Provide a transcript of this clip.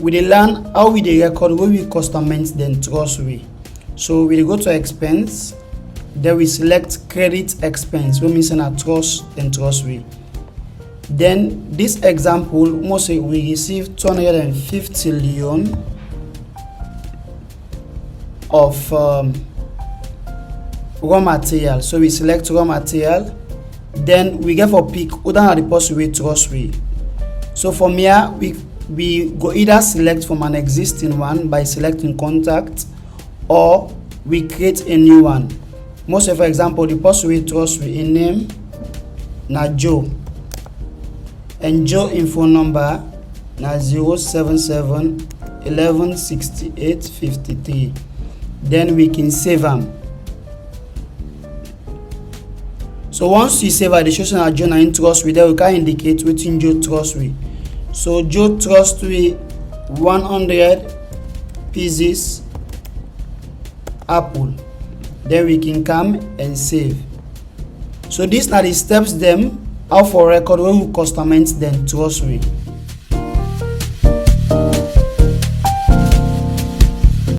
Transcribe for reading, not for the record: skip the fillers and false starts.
we dey learn how we dey record wey we customize then trust we. So we dey go to expense, then we select credit expense, wey mean say na trust then trust we. Then this example, almost say we receive 250 million of raw material. So we select raw material. Then we get for pick whether na the person we trust we. So from here we go either select from an existing one by selecting contact, or we create a new one. Most for example, the person we trust we in name na Joe, and Joe in phone number na 077 11 68 53. Then we can save them. So once you save the show na Joe na in trust we, then we can indicate wetin Joe trust we. So Joe trust we 100 pieces apple. Then we can come and save. So these are the steps them how for record when we customize them trust we.